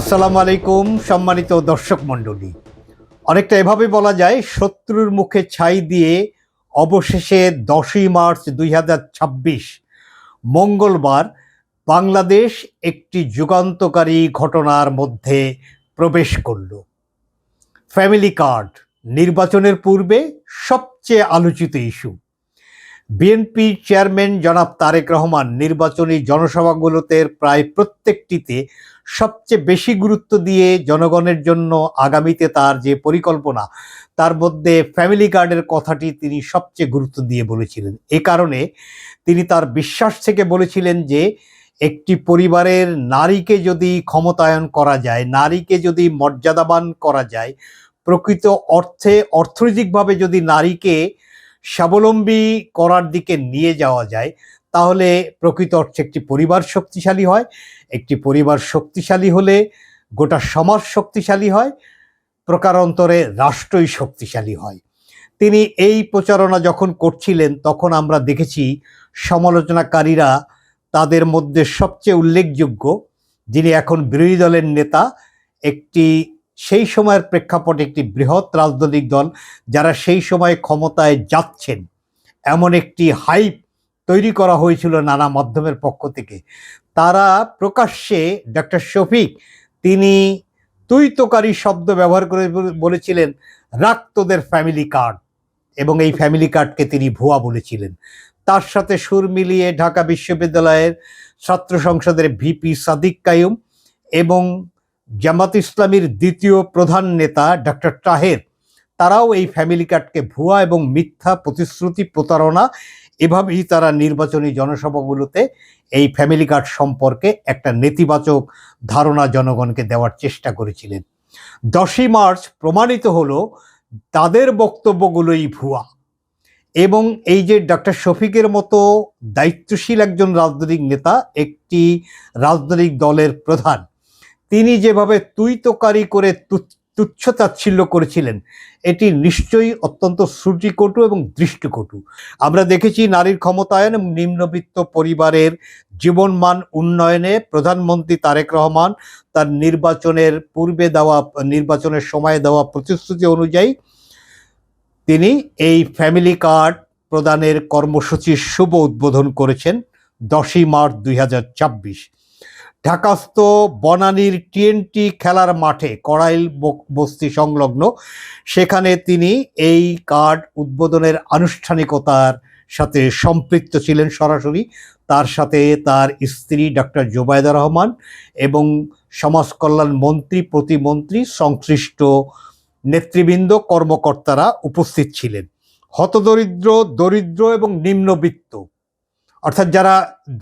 আসসালামু আলাইকুম সম্মানিত দর্শক মণ্ডলী। অনেকটা এভাবে বলা যায়, শত্রুর মুখে ছাই দিয়ে অবশেষে 10ই মার্চ 2026 মঙ্গলবার বাংলাদেশ একটি যুগান্তকারী ঘটনার মধ্যে প্রবেশ করল। ফ্যামিলি কার্ড নির্বাচনের পূর্বে সবচেয়ে আলোচিত ইস্যু। বিএনপি চেয়ারম্যান জনাব তারেক রহমান নির্বাচনী জনসভাগুলোতে প্রায় প্রত্যেকটিতে সবচেয়ে বেশি গুরুত্ব দিয়ে জনগণের জন্য আগামীতে তার যে পরিকল্পনা, তার মধ্যে ফ্যামিলি কার্ডের কথাটি তিনি সবচেয়ে গুরুত্ব দিয়ে বলেছিলেন। এ কারণে তিনি তার বিশ্বাস থেকে বলেছিলেন যে একটি পরিবারের নারীকে যদি ক্ষমতায়ন করা যায়, নারীকে যদি মর্যাদাবান করা যায়, প্রকৃত অর্থে অর্থনৈতিকভাবে যদি নারীকে স্বাবলম্বী করার দিকে নিয়ে যাওয়া যায়, তাহলে প্রকৃত অর্থে একটি পরিবার শক্তিশালী হয়। একটি পরিবার শক্তিশালী হলে গোটা সমাজ শক্তিশালী হয়, প্রকারান্তরে রাষ্ট্রই শক্তিশালী হয়। তিনি এই প্রচারণা যখন করছিলেন, তখন আমরা দেখেছি সমালোচনাকারীরা, তাদের মধ্যে সবচেয়ে উল্লেখযোগ্য, যিনি এখন বিরোধী দলের নেতা, একটি সেই সময়ের প্রেক্ষাপটে একটি বৃহৎ রাজনৈতিক দল, যারা সেই সময় ক্ষমতায় যাচ্ছেন, এমন একটি হাইপ তৈরি করা হয়েছিল নানা মাধ্যমের পক্ষ থেকে। তারা প্রকাশ্যে ডক্টর শফিক, তিনি তুইতকারী শব্দ ব্যবহার করে বলেছিলেন, রাখ তোদের ফ্যামিলি কার্ড, এবং এই ফ্যামিলি কার্ডকে তিনি ভুয়া বলেছিলেন। তার সাথে সুর মিলিয়ে ঢাকা বিশ্ববিদ্যালয়ের ছাত্র সংসদের ভিপি সাদিক কাইয়ুম এবং জামাত ইসলামীর দ্বিতীয় প্রধান নেতা ডক্টর তাহের, তারাও এই ফ্যামিলি কার্ডকে ভুয়া এবং মিথ্যা প্রতিশ্রুতি, প্রতারণা, এভাবেই তারা নির্বাচনী জনসভাগুলোতে এই ফ্যামিলি কার্ড সম্পর্কে একটা নেতিবাচক ধারণা জনগণকে দেওয়ার চেষ্টা করেছিলেন। 10ই মার্চ প্রমাণিত হলো তাদের বক্তব্যগুলোই ভুয়া। এবং এই যে ডক্টর শফিকের মতো দায়িত্বশীল একজন রাজনৈতিক নেতা, একটি রাজনৈতিক দলের প্রধান, তিনি যেভাবে তুইতকারী করে তুচ্ছতাচ্ছিল্য করেছিলেন, এটি নিশ্চয়ই অত্যন্ত শ্রুতিকটু এবং দৃষ্টিকটু। আমরা দেখেছি নারীর ক্ষমতায়ন এবং নিম্নবিত্ত পরিবারের জীবনমান উন্নয়নে প্রধানমন্ত্রী তারেক রহমান তার নির্বাচনের পূর্বে দেওয়া, নির্বাচনের সময় দেওয়া প্রতিশ্রুতি অনুযায়ী তিনি এই ফ্যামিলি কার্ড প্রদানের কর্মসূচির শুভ উদ্বোধন করেছেন 10ই মার্চ 2026 ঢাকাস্থ বনানীর টিএনটি খেলার মাঠে, কড়াইল বস্তি সংলগ্ন, সেখানে তিনি এই কার্ড উদ্বোধনের আনুষ্ঠানিকতার সাথে সম্পৃক্ত ছিলেন সরাসরি। তার সাথে তার স্ত্রী ডক্টর জোবায়দা রহমান এবং সমাজ কল্যাণ মন্ত্রী, প্রতিমন্ত্রী, সংশ্লিষ্ট নেতৃবৃন্দ, কর্মকর্তারা উপস্থিত ছিলেন। হতদরিদ্র, দরিদ্র এবং নিম্নবিত্ত, অর্থাৎ যারা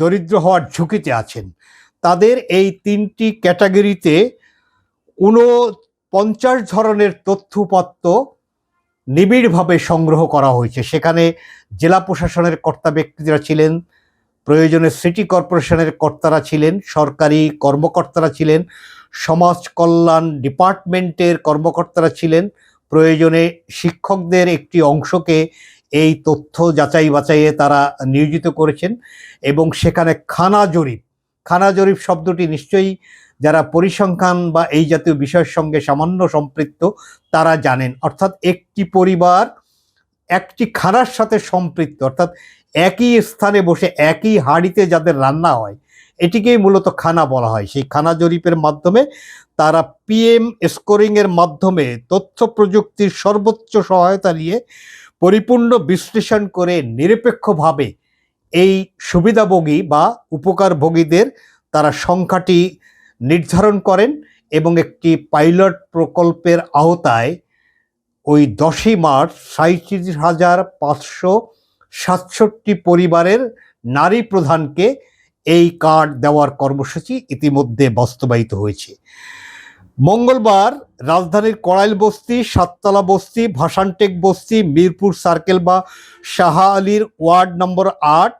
দরিদ্র হওয়ার ঝুঁকিতে আছেন, তাদের এই তিনটি ক্যাটাগরিতে 49 ধরনের তথ্যপত্র নিবিড়ভাবে সংগ্রহ করা হয়েছে। সেখানে জেলা প্রশাসনের কর্তা ব্যক্তিরা ছিলেন, প্রয়োজনে সিটি কর্পোরেশনের কর্তারা ছিলেন, সরকারি কর্মকর্তারা ছিলেন, সমাজ কল্যাণ ডিপার্টমেন্টের কর্মকর্তারা ছিলেন, প্রয়োজনে শিক্ষকদের একটি অংশকে এই তথ্য যাচাই বাছাইয়ে তারা নিয়োজিত করেছেন। এবং সেখানে খানা জরিপ শব্দটি নিশ্চয়ই যারা পরিসংখ্যান বা এই জাতীয় বিষয়ের সঙ্গে সামান্য সম্পৃক্ত তারা জানেন। অর্থাৎ একটি পরিবার একটি খানার সাথে সম্পৃক্ত, অর্থাৎ একই স্থানে বসে একই হাঁড়িতে যাদের রান্না হয়, এটিকেই মূলত খানা বলা হয়। সেই খানা জরিপের মাধ্যমে তারা পিএম স্কোরিংয়ের মাধ্যমে তথ্য প্রযুক্তির সর্বোচ্চ সহায়তা নিয়ে পরিপূর্ণ বিশ্লেষণ করে নিরপেক্ষভাবে এই সুবিধাভোগী বা উপকারভোগীদের তারা সংখ্যাটি নির্ধারণ করেন এবং একটি পাইলট প্রকল্পের আওতায় ওই 10ই মার্চ 37,567 পরিবারের নারী প্রধানকে এই কার্ড দেওয়ার কর্মসূচি ইতিমধ্যে বাস্তবায়িত হয়েছে। মঙ্গলবার রাজধানীর কড়াইল বস্তি, সাততলা বস্তি, ভাসানটেক বস্তি, মিরপুর সার্কেল বা শাহ আলীর ওয়ার্ড নম্বর 8,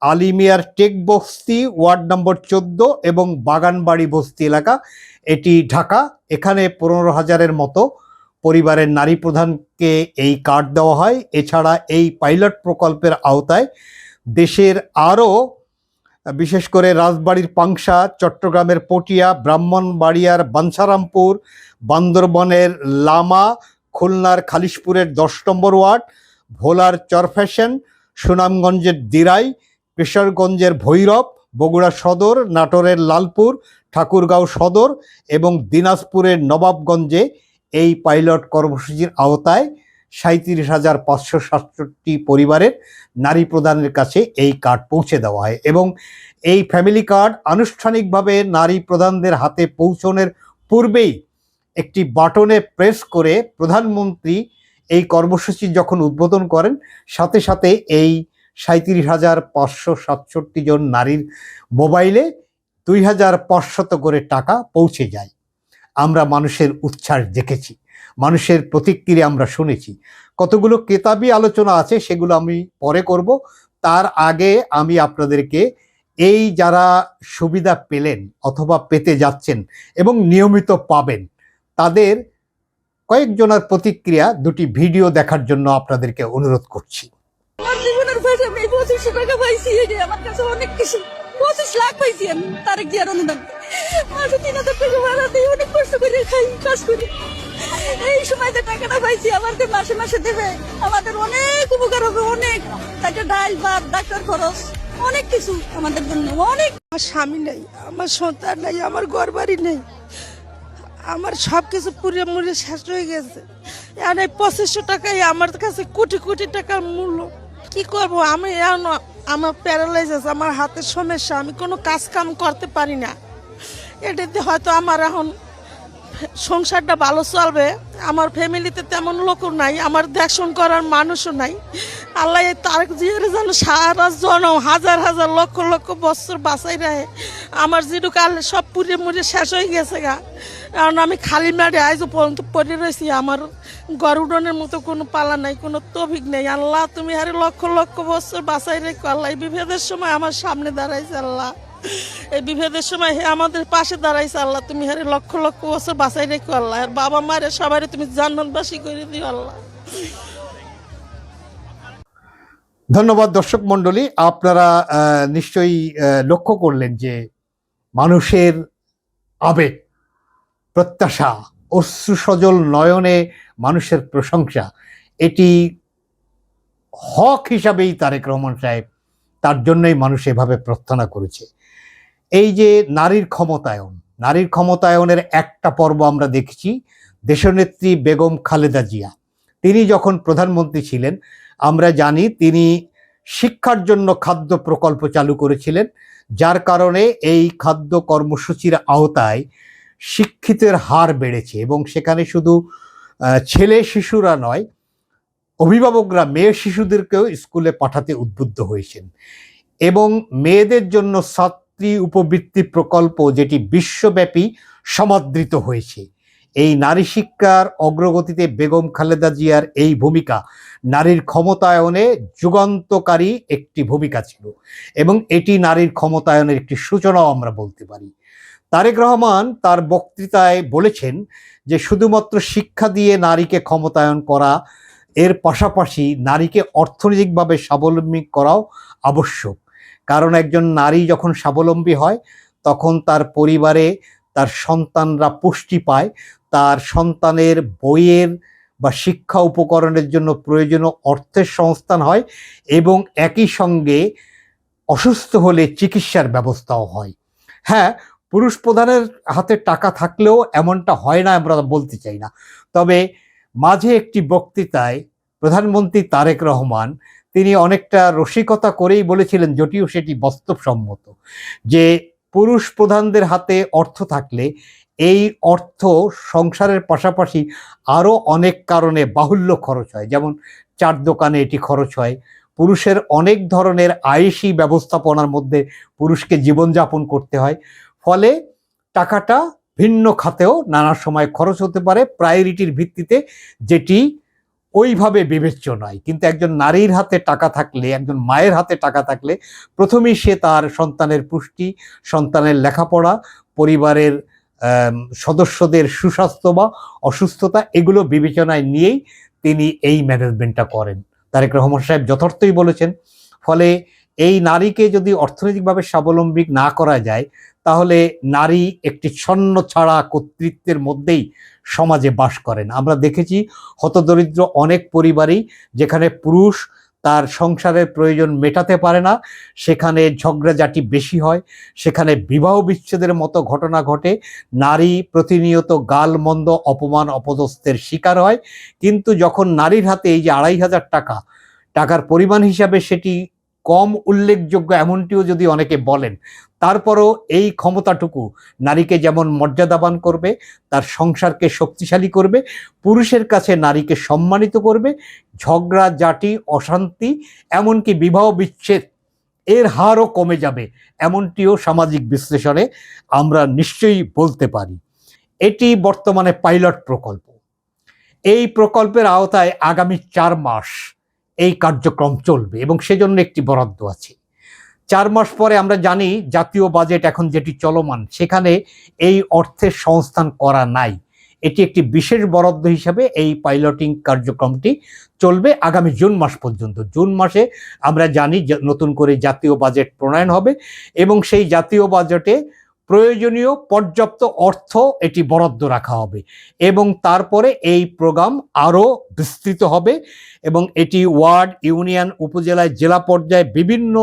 আলিমিয়ার টেক বস্তি ওয়ার্ড নম্বর 14 এবং বাগানবাড়ি বস্তি এলাকা, এটি ঢাকা, এখানে 15,000-এর মতো পরিবারের নারী প্রধানকে এই কার্ড দেওয়া হয়। এছাড়া এই পাইলট প্রকল্পের আওতায় দেশের আরও বিশেষ করে রাজবাড়ির পাংশা, চট্টগ্রামের পটিয়া, ব্রাহ্মণবাড়িয়ার বাঞ্ছারামপুর, বান্দরবনের লামা, খুলনার খালিশপুরের 10 নম্বর ওয়ার্ড, ভোলার চরফ্যাশন, সুনামগঞ্জের দিরাই, কিশোরগঞ্জের ভৈরব, বগুড়া সদর, নাটোরের লালপুর, ঠাকুরগাঁও সদর এবং দিনাজপুরের নবাবগঞ্জে এই পাইলট কর্মসূচির আওতায় 37,567 পরিবারের নারী প্রধানের কাছে এই কার্ড পৌঁছে দেওয়া হয় এবং এই ফ্যামিলি কার্ড আনুষ্ঠানিকভাবে নারী প্রধানদের হাতে পৌঁছানোর পূর্বেই একটি বাটনে প্রেস করে প্রধানমন্ত্রী এই কর্মসূচি যখন উদ্বোধন করেন, সাথে সাথে এই 37,567 জন নারীর মোবাইলে 2,500 করে টাকা পৌঁছে যায়। আমরা মানুষের উচ্ছ্বাস দেখেছি, মানুষের প্রতিক্রিয়া আমরা শুনেছি। কতগুলো কেতাবি আলোচনা আছে, সেগুলো আমি পরে করব। তার আগে আমি আপনাদেরকে এই যারা সুবিধা পেলেন অথবা পেতে যাচ্ছেন এবং নিয়মিত পাবেন তাদের কয়েকজনের প্রতিক্রিয়া দুটি ভিডিও দেখার জন্য আপনাদেরকে অনুরোধ করছি। আমার জীবনের পয়সা আমি 2500 টাকা পাইছি, এটা আমার কাছে অনেক কিছু। 25 লাখ পাইছি আমি তারেক জিয়ার অনুদান। মাসে 3000 টাকা ভাড়া দিই, অনেক কষ্ট করে খাই, কাজ করি। এই সময় যে টাকাটা পাইছি আমাদের মাসে মাসে দেবে, আমাদের অনেক উপকার হবে, অনেক। তাকে ডাল ভাত, ডাক্তার খরচ, অনেক কিছু আমাদের জন্য অনেক। আমার স্বামী নেই, আমার সন্তান নেই, আমার ঘর বাড়ি নেই, আমার সব কিছু পুড়ে মুড়ে শেষ হয়ে গেছে। এখন এই 2500 টাকাই আমার কাছে কোটি কোটি টাকার মূল্য। কি করব আমি? এখন আমার প্যারালাইজ আছে, আমার হাতের সমস্যা, আমি কোনো কাজ কাম করতে পারি না। এটাতে হয়তো আমার এখন সংসারটা ভালো চলবে, আমার ফ্যামিলিতে তেমন লোকও নাই, আমার দেখশন করার মানুষও নাই। আল্লাহ তারেক জিয়ার যেন সারা জনম হাজার হাজার লক্ষ লক্ষ বছর বাঁচাই রাখে। আমার যেটুকু আল্লাহ সব পুড়ে মুড়ে শেষ হয়ে গেছে গা। কারণ আমি খালি মাঠে আজও পর্যন্ত পড়ে রয়েছি, আমার গরুডনের মতো কোনো পালা নাই, কোনো তৌফিক নেই। আল্লাহ তুমি আরে লক্ষ লক্ষ বছর বাঁচাই রেখো। আল্লাহ এই বিভেদের সময় আমার সামনে দাঁড়াইছে, আল্লাহ এই বিভেদের সময় হে আমাদের পাশে দাঁড়াইছে। আল্লাহ তুমি হারে লক্ষ লক্ষ বছর বাঁচাই রেখো। আল্লাহ আর বাবা মারে সবাই তুমি জান্নাতবাসী করে দিও আল্লাহ। ধন্যবাদ দর্শক মণ্ডলী, আপনারা নিশ্চয়ই লক্ষ্য করলেন যে মানুষের আবেগ, প্রত্যাশা, অশ্রুসজল নয়নে মানুষের প্রশংসা, এটি হক হিসাবেই তারেক রহমান সাহেব, তার জন্যই মানুষ এভাবে প্রার্থনা করেছে। এই যে নারীর ক্ষমতায়ন, নারীর ক্ষমতায়নের একটা পর্ব আমরা দেখেছি দেশনেত্রী বেগম খালেদা জিয়া। তিনি যখন প্রধানমন্ত্রী ছিলেন, আমরা জানি তিনি শিক্ষার জন্য খাদ্য প্রকল্প চালু করেছিলেন, যার কারণে এই খাদ্য কর্মসূচির আওতায় শিক্ষিতের হার বেড়েছে এবং সেখানে শুধু ছেলে শিশুরা নয়, অভিভাবকরা মেয়ে শিশুদেরকেও স্কুলে পাঠাতে উদ্বুদ্ধ হয়েছেন এবং মেয়েদের জন্য ছাত্রী উপবৃত্তি প্রকল্প, যেটি বিশ্বব্যাপী সমাদৃত হয়েছে। এই নারী শিক্ষার অগ্রগতিতে বেগম খালেদা জিয়ার এই ভূমিকা নারীর ক্ষমতায়নে যুগান্তকারী একটি ভূমিকা ছিল এবং এটি নারীর ক্ষমতায়নের একটি সূচনাও আমরা বলতে পারি। তারেক রহমান তার বক্তৃতায় বলেছেন যে শুধুমাত্র শিক্ষা দিয়ে নারীকে ক্ষমতায়ন করা, এর পাশাপাশি নারীকে অর্থনৈতিকভাবে স্বাবলম্বী করাও আবশ্যক। কারণ একজন নারী যখন স্বাবলম্বী হয় তখন তার পরিবারে তার সন্তানরা পুষ্টি পায়, তার সন্তানের বইয়ের বা শিক্ষা উপকরণের জন্য প্রয়োজনীয় অর্থের সংস্থান হয় এবং একই সঙ্গে অসুস্থ হলে চিকিৎসার ব্যবস্থাও হয়। হ্যাঁ, পুরুষ প্রধানের হাতে টাকা থাকলেও এমনটা হয় না, আমরা বলতে চাই না। তবে মাঝে একটি বক্তৃতায় প্রধানমন্ত্রী তারেক রহমান তিনি অনেকটা রসিকতা করেই বলেছিলেন, যদিও সেটি বাস্তবসম্মত, যে পুরুষ প্রধানদের হাতে অর্থ থাকলে এই অর্থ সংসারের পাশাপাশি আরও অনেক কারণে বাহুল্য খরচ হয়। যেমন চার দোকানে এটি খরচ হয়, পুরুষের অনেক ধরনের আয়েশি ব্যবস্থাপনার মধ্যে পুরুষকে জীবনযাপন করতে হয়, ফলে টাকাটা ভিন্ন খাতেও নানা সময় খরচ হতে পারে প্রায়োরিটির ভিত্তিতে, যেটি ওইভাবে বিবেচ্য নয়। কিন্তু একজন নারীর হাতে টাকা থাকলে, একজন মায়ের হাতে টাকা থাকলে প্রথমেই সে তার সন্তানের পুষ্টি, সন্তানের লেখাপড়া, পরিবারের সদস্যদের সুস্বাস্থ্য বা অসুস্থতা, এগুলো বিবেচনায় নিয়েই তিনি এই ম্যানেজমেন্টটা করেন। তারেক রহমান সাহেব যথার্থই বলেছেন। ফলে এই নারীকে যদি অর্থনৈতিকভাবে স্বাবলম্বী না করা যায়, তাহলে নারী একটি ছন্ন ছাড়া কর্তৃত্বের মধ্যেই সমাজে বাস করেন। আমরা দেখেছি হতদরিদ্র অনেক পরিবারই যেখানে পুরুষ তার সংসারের প্রয়োজন মেটাতে পারে না, সেখানে ঝগড়াঝাটি বেশি হয়, সেখানে বিবাহ বিচ্ছেদের মতো ঘটনা ঘটে, নারী প্রতিনিয়ত গালমন্দ অপমান অপদস্থের শিকার হয়। কিন্তু যখন নারীর হাতে এই যে 2,500 টাকার পরিমাণ হিসাবে সেটি কম উল্লেখযোগ্য এমনটিও যদি অনেকে বলেন, তারপরও এই ক্ষমতাটুকু নারীকে যেমন মর্যাদাবান করবে, তার সংসারকে শক্তিশালী করবে, পুরুষের কাছে নারীকে সম্মানিত করবে, ঝগড়া জাটি অশান্তি এমনকি বিবাহ বিচ্ছেদ এর হারও কমে যাবে, এমনটিও সামাজিক বিশ্লেষণে আমরা নিশ্চয়ই বলতে পারি। এটি বর্তমানে পাইলট প্রকল্প। এই প্রকল্পের আওতায় আগামী 4 মাস এই কার্যক্রম চলবে এবং সেজন্য একটি বরাদ্দ আছে। 4 মাস পরে আমরা জানি জাতীয় বাজেট এখন যেটি চলমান, সেখানে এই অর্থের সংস্থান করা নাই। এটি একটি বিশেষ বরাদ্দ হিসাবে এই পাইলটিং কার্যক্রমটি চলবে আগামী জুন মাস পর্যন্ত। জুন মাসে আমরা জানি নতুন করে জাতীয় বাজেট প্রণয়ন হবে এবং সেই জাতীয় বাজেটে প্রয়োজনীয় পর্যাপ্ত অর্থ এটি বরাদ্দ রাখা হবে এবং তারপরে এই প্রোগ্রাম আরও বিস্তৃত হবে এবং এটি ওয়ার্ড, ইউনিয়ন, উপজেলায়, জেলা পর্যায়ে বিভিন্ন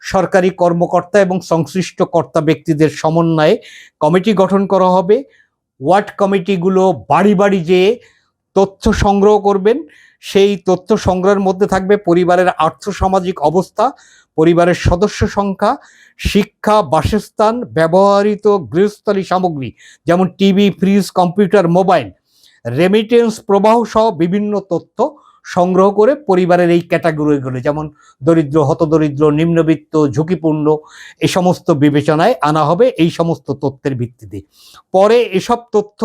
সরকারি কর্মকর্তা এবং সংশ্লিষ্ট কর্তা ব্যক্তিদের সমন্বয়ে কমিটি গঠন করা হবে। ওয়ার্ড কমিটিগুলো বাড়ি বাড়ি যেয়ে তথ্য সংগ্রহ করবেন। সেই তথ্য সংগ্রহের মধ্যে থাকবে পরিবারের আর্থসামাজিক অবস্থা, পরিবারের সদস্য সংখ্যা, শিক্ষা, বাসস্থান, ব্যবহৃত গৃহস্থালী সামগ্রী যেমন TV, fridge, computer, mobile, remittance প্রবাহ সহ বিভিন্ন তথ্য সংগ্রহ করে পরিবারের এই ক্যাটাগরিগুলো যেমন দরিদ্র, হতদরিদ্র, নিম্নবিত্ত, ঝুঁকিপূর্ণ এই সমস্ত বিবেচনায় আনা হবে এই সমস্ত তথ্যের ভিত্তিতে। পরে এসব তথ্য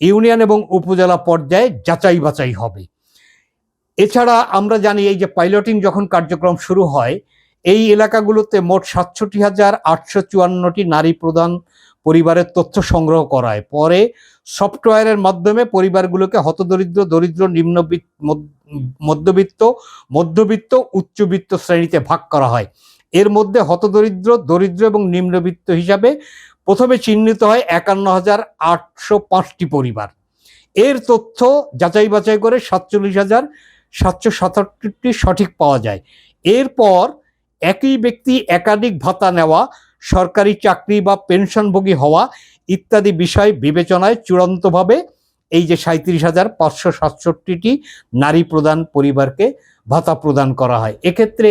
ইউনিয়ন এবং উপজেলা পর্যায়ে যাচাই বাছাই হবে। এছাড়া আমরা জানি এই যে পাইলটিং যখন কার্যক্রম শুরু হয়, এই এলাকাগুলোতে মোট 67,854টি নারী প্রধান পরিবারের তথ্য সংগ্রহ করা হয়। পরে সফটওয়্যারের মাধ্যমে পরিবারগুলোকে হতদরিদ্র, দরিদ্র, মধ্যবিত্ত, মধ্যবিত্ত, উচ্চবিত্ত শ্রেণীতে ভাগ করা হয়। এর মধ্যে হতদরিদ্র, দরিদ্র এবং নিম্নবিত্ত হিসাবে প্রথমে চিহ্নিত হয় 51,805টি পরিবার। এর তথ্য যাচাই বাছাই করে 47,777টি সঠিক পাওয়া যায়। এরপর একই ব্যক্তি একাধিক ভাতা নেওয়া, সরকারি চাকরি বা পেনশনভোগী হওয়া ইত্যাদি বিষয় বিবেচনায় চূড়ান্তভাবে এই যে 37,567টি নারী প্রধান পরিবারকে ভাতা প্রদান করা হয়। এক্ষেত্রে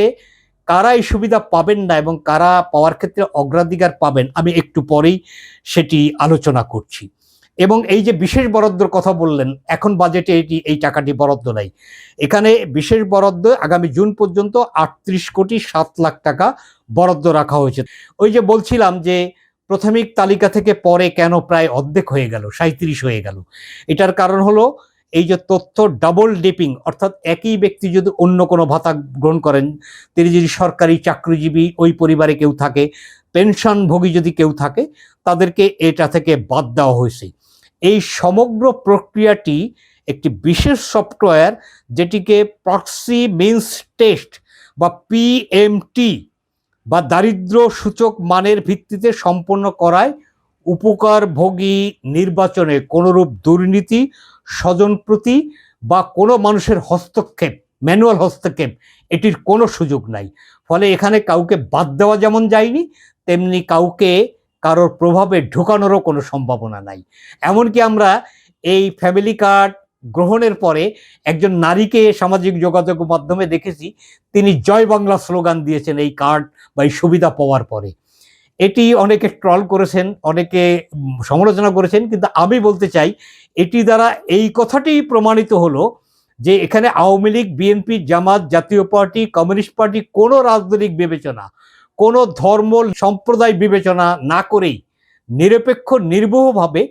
কারা এই সুবিধা পাবেন না এবং কারা পাওয়ার ক্ষেত্রে অগ্রাধিকার পাবেন আমি একটু পরেই সেটি আলোচনা করছি। এবং এই যে বিশেষ বরাদ্দর কথা বললেন, এখন বাজেটে এই টাকাটি বরাদ্দ নাই। এখানে বিশেষ বরাদ্দ আগামী জুন পর্যন্ত 38,07,00,000 টাকা বরাদ্দ রাখা হয়েছে। ওই যে বলছিলাম যে প্রাথমিক তালিকা থেকে পরে কেন প্রায় অর্ধেক হয়ে গেল, 37 হয়ে গেল। এটার কারণ হলো এই যে তথ্য ডাবল ডিপিং, অর্থাৎ একই ব্যক্তি যদি অন্য কোনো ভাতা গ্রহণ করেন, তিনি যদি সরকারি চাকরিজীবী ওই পরিবারে কেউ থাকে, পেনশনভোগী যদি কেউ থাকে, তাদেরকে এটা থেকে বাদ দেওয়া হয়েছে। এই সমগ্র প্রক্রিয়াটি একটি বিশেষ সফটওয়্যার যেটিকে প্রক্সি মিন্স টেস্ট বা পিএমটি বা দারিদ্র্য সূচক মানের ভিত্তিতে সম্পন্ন করায় উপকারভোগী নির্বাচনে কোনোরূপ দুর্নীতি, স্বজনপ্রীতি বা কোনো মানুষের হস্তক্ষেপ, ম্যানুয়াল হস্তক্ষেপ এটির কোনো সুযোগ নাই। ফলে এখানে কাউকে বাদ দেওয়া যেমন যায়নি, তেমনি কাউকে কারোর প্রভাবে ঢোকানোরও কোনো সম্ভাবনা নাই। এমনকি আমরা এই ফ্যামিলি কার্ড গ্রহণের পরে একজন নারীকে সামাজিক যোগাযোগ মাধ্যমে দেখেছি, তিনি জয় বাংলা স্লোগান দিয়েছেন এই কার্ড বা এই সুবিধা পাওয়ার পরে। এটি অনেকে ট্রল করেছেন, অনেকে সমালোচনা করেছেন, কিন্তু আমি বলতে চাই এটি দ্বারা এই কথাটি প্রমাণিত হলো যে এখানে আওয়ামী লীগ, বিএনপি, জামাত, জাতীয় পার্টি, কমিউনিস্ট পার্টি কোনো রাজনৈতিক বিবেচনা, কোনো ধর্ম সম্প্রদায় বিবেচনা না করেই নিরপেক্ষ নির্ভুলভাবে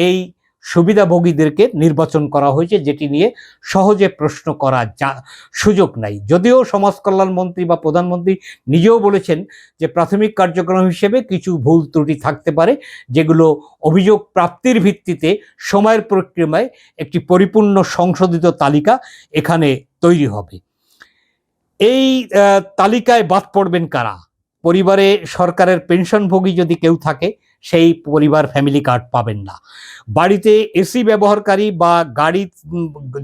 এই সুবিধাভোগীদেরকে নির্বাচন করা হয়েছে, যেটি নিয়ে সহজে প্রশ্ন করা সুযোগ নাই। যদিও সমাজ কল্যাণ মন্ত্রী বা প্রধানমন্ত্রী নিজেও বলেছেন যে প্রাথমিক কার্যক্রম হিসেবে কিছু ভুল ত্রুটি থাকতে পারে, যেগুলো অভিযোগ প্রাপ্তির ভিত্তিতে সময়ের প্রক্রিয়ায় একটি পরিপূর্ণ সংশোধিত তালিকা এখানে তৈরি হবে। এই তালিকায় বাদ পড়বেন কারা? পরিবারে সরকারের পেনশনভোগী যদি কেউ থাকে সেই পরিবার ফ্যামিলি কার্ড পাবেন না। বাড়িতে এসি ব্যবহারকারী বা গাড়ি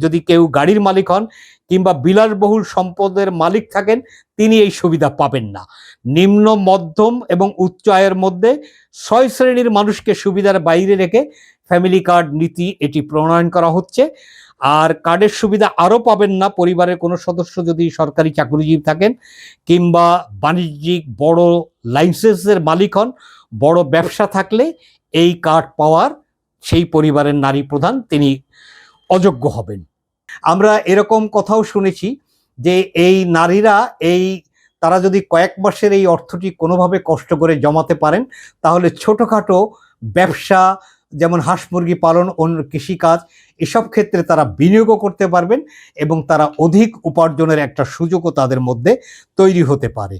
যদি কেউ গাড়ির মালিক হন কিংবা বিলাসবহুল সম্পদের মালিক থাকেন তিনি এই সুবিধা পাবেন না। নিম্ন মধ্যম এবং উচ্চ আয়ের মধ্যে ৬ শ্রেণীর মানুষকে সুবিধার বাইরে রেখে ফ্যামিলি কার্ড নীতি এটি প্রণয়ন করা হচ্ছে। আর কার্ডের সুবিধা আরও পাবেন না পরিবারের কোনো সদস্য যদি সরকারি চাকরিজীবী থাকেন কিংবা বাণিজ্যিক বড় লাইসেন্সের মালিক হন। বড় ব্যবসা থাকলে এই কার্ড পাওয়ার সেই পরিবারের নারী প্রধান তিনি অযোগ্য হবেন। আমরা এরকম কথাও শুনেছি যে এই নারীরা তারা যদি কয়েক মাসের এই অর্থটি কোনোভাবে কষ্ট করে জমাতে পারেন তাহলে ছোটোখাটো ব্যবসা যেমন হাঁস মুরগি পালন, অন্য কৃষিকাজ এসব ক্ষেত্রে তারা বিনিয়োগও করতে পারবেন এবং তারা অধিক উপার্জনের একটা সুযোগও তাদের মধ্যে তৈরি হতে পারে।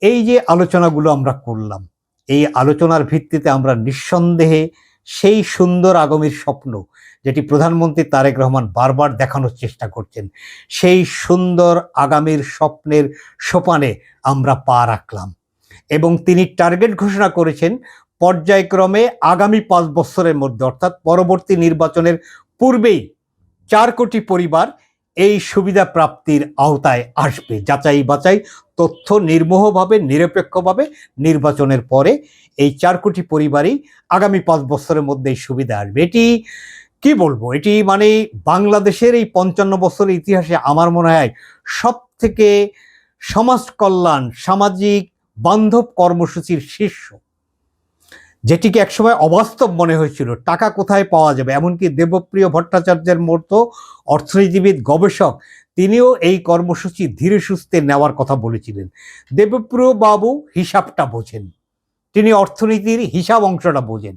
এই যে আলোচনাগুলো আমরা করলাম, এই আলোচনার ভিত্তিতে আমরা নিঃসন্দেহে সেই সুন্দর আগামীর স্বপ্ন যেটি প্রধানমন্ত্রী তারেক রহমান বারবার দেখানোর চেষ্টা করছেন, সেই সুন্দর আগামীর স্বপ্নের সোপানে আমরা পা রাখলাম। এবং তিনি টার্গেট ঘোষণা করেছেন পর্যায়ক্রমে আগামী 5 বছরের মধ্যে অর্থাৎ পরবর্তী নির্বাচনের পূর্বেই 4 কোটি পরিবার এই সুবিধা প্রাপ্তির আওতায় আসবে। যাচাই বাছাই তথ্য নির্মোহভাবে নিরপেক্ষভাবে নির্বাচনের পরে এই 4 কোটি পরিবারই আগামী 5 বছরের মধ্যে এই সুবিধা আসবে। এটি কি বলবো, এটি মানে বাংলাদেশের এই 55 বছরের ইতিহাসে আমার মনে হয় সব থেকে সমাজ কল্যাণ সামাজিক বান্ধব কর্মসূচির শীর্ষ, যেটিকে একসময় অবাস্তব মনে হয়েছিল। টাকা কোথায় পাওয়া যাবে, এমনকি দেবপ্রিয় ভট্টাচার্যের মতো অর্থনীতিবিদ গবেষক তিনিও এই কর্মসূচি ধীরে সুস্থে নেওয়ার কথা বলেছিলেন। দেবপ্রিয় বাবু হিসাবটা বোঝেন, তিনি অর্থনীতির হিসাব অংশটা বোঝেন,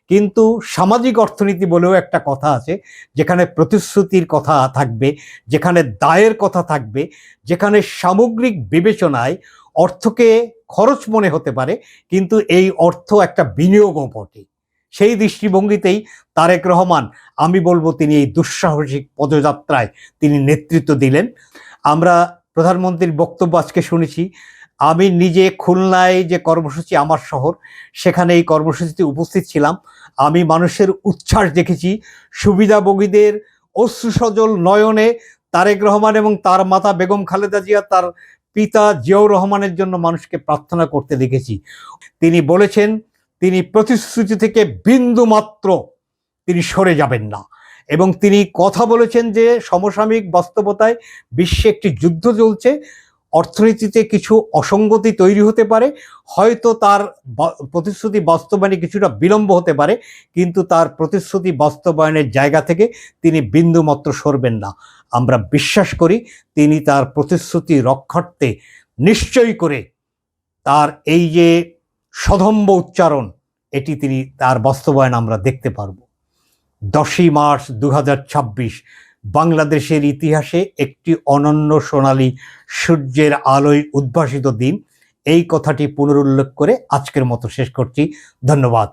কিন্তু সামাজিক অর্থনীতি বলেও একটা কথা আছে যেখানে প্রতিশ্রুতির কথা থাকবে, যেখানে দায়ের কথা থাকবে, যেখানে সামগ্রিক বিবেচনায় অর্থকে খরচ মনে হতে পারে কিন্তু এই অর্থ একটা বিনিয়োগও বটে। সেই দৃষ্টিভঙ্গিতেই তারেক রহমান, আমি বলবো তিনি এই দুঃসাহসিক পদযাত্রায় তিনি নেতৃত্ব দিলেন। আমরা প্রধানমন্ত্রীর বক্তব্য আজকে শুনেছি। আমি নিজে খুলনায় যে কর্মসূচি আমার শহর, সেখানে এই কর্মসূচিতে উপস্থিত ছিলাম। আমি মানুষের উচ্ছ্বাস দেখেছি, সুবিধাভোগীদের অশ্রুসজল নয়নে তারেক রহমান এবং তার মাতা বেগম খালেদা জিয়া তার পিতা জিয়াউর রহমানের জন্য মানুষকে প্রার্থনা করতে দেখেছি। তিনি বলেছেন তিনি প্রতিশ্রুতি থেকে বিন্দু মাত্র তিনি সরে যাবেন না এবং তিনি কথা বলেছেন যে সমসাময়িক বাস্তবতায় বিশ্বে একটি যুদ্ধ চলছে, অর্থনীতিতে কিছু অসঙ্গতি তৈরি হতে পারে, হয়তো তার প্রতিশ্রুতি বাস্তবায়নে কিছুটা বিলম্ব হতে পারে, কিন্তু তার প্রতিশ্রুতি বাস্তবায়নের জায়গা থেকে তিনি বিন্দুমাত্র সরবেন না। আমরা বিশ্বাস করি তিনি তার প্রতিশ্রুতি রক্ষার্থে নিশ্চয়ই করে তার এই যে সদম্ভ উচ্চারণ এটি তিনি তার বাস্তবায়ন আমরা দেখতে পারব। 10ই মার্চ 2026 বাংলাদেশের ইতিহাসে একটি অনন্য সোনালী সূর্যের আলোয় উদ্ভাসিত দিন। এই কথাটি পুনরুল্লেখ করে আজকের মতো শেষ করছি। ধন্যবাদ।